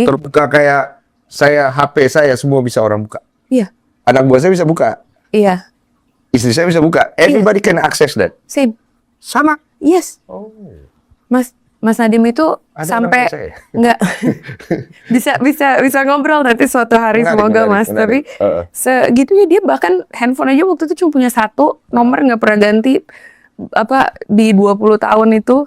Terbuka kayak saya, HP saya semua bisa orang buka. Iya. Anak buah saya bisa buka. Iya. Istri saya bisa buka. Everybody can access that. Same. Sama. Yes. Oh. Mas Nadiem itu Ada sampai orang kayak saya. nggak bisa ngobrol nanti suatu hari, semoga Mas. Menarik. Tapi segitunya dia bahkan handphone aja waktu itu cuma punya satu nomor, nggak pernah ganti di 20 tahun itu.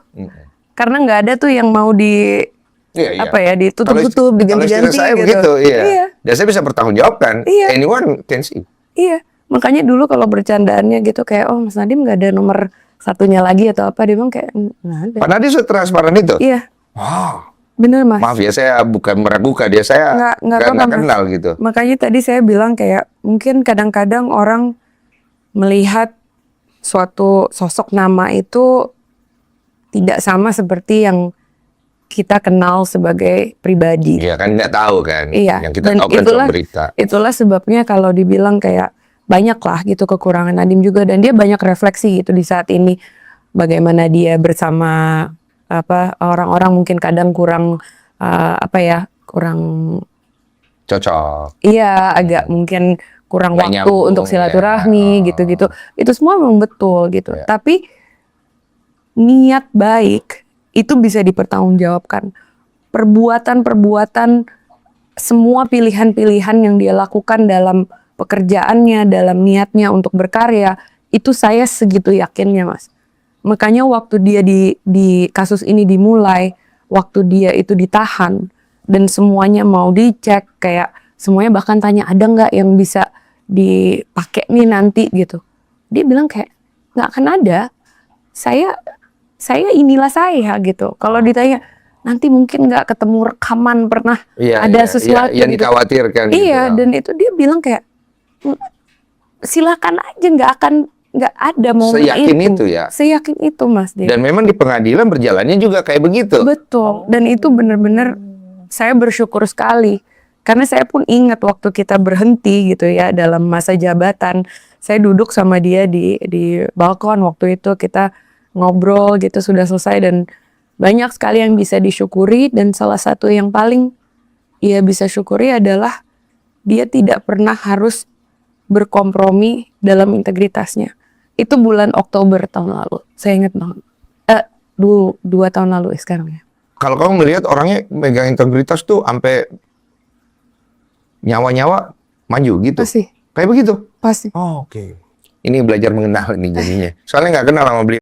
Karena nggak ada tuh yang mau ditutup-tutup, diganti-ganti saya gitu. begitu, iya. Iya. Dan saya bisa bertanggungjawabkan. Iya. Anyone can see. Iya. Makanya dulu kalau bercandaannya gitu kayak, oh Mas Nadiem nggak ada nomor satunya lagi atau apa, dia bilang kayak nggak ada. Pak Nadiem transparan itu? Iya. Wow. Bener Mas. Maaf ya, saya bukan meragukan dia, saya nggak kenal gitu. Makanya tadi saya bilang kayak mungkin kadang-kadang orang melihat suatu sosok nama itu tidak sama seperti yang kita kenal sebagai pribadi. Iya kan, nggak tahu kan. Iya. Yang kita Dan tahu kan cuma berita. Itulah sebabnya kalau dibilang kayak banyak lah gitu kekurangan Nadiem juga, dan dia banyak refleksi gitu di saat ini bagaimana dia bersama orang-orang mungkin kadang kurang kurang cocok. Iya, agak mungkin kurang Nggak waktu nyambung, untuk silaturahmi gitu-gitu. Itu semua memang betul gitu. Ya. Tapi niat baik itu bisa dipertanggungjawabkan. Perbuatan-perbuatan, semua pilihan-pilihan yang dia lakukan dalam pekerjaannya, dalam niatnya untuk berkarya, itu saya segitu yakinnya Mas. Makanya waktu dia di kasus ini dimulai, waktu dia itu ditahan dan semuanya mau dicek, kayak semuanya bahkan tanya ada nggak yang bisa dipakai nih nanti gitu. Dia bilang kayak nggak akan ada. Saya inilah saya gitu. Kalau ditanya nanti mungkin nggak ketemu rekaman pernah ada sesuatu yang gitu. dikhawatirkan. Iya, gitu. dan itu dia bilang kayak silakan aja, nggak ada momen Seyakin itu ya. Seyakin itu Mas Dave. Dan memang di pengadilan berjalannya juga kayak begitu. Betul. Dan itu benar-benar saya bersyukur sekali. Karena saya pun ingat waktu kita berhenti gitu ya dalam masa jabatan. Saya duduk sama dia di balkon waktu itu, kita ngobrol gitu, sudah selesai, dan banyak sekali yang bisa disyukuri. Dan salah satu yang paling ia bisa syukuri adalah dia tidak pernah harus berkompromi dalam integritasnya. Itu bulan Oktober tahun lalu. Saya ingat banget. 2 tahun lalu sekarang ya. Kalau kamu melihat orangnya megang integritas tuh sampai nyawa-nyawa maju gitu. Pasti. Kayak begitu. Pasti. Oh, oke. Ini belajar mengenal ini jadinya. Soalnya nggak kenal sama beliau.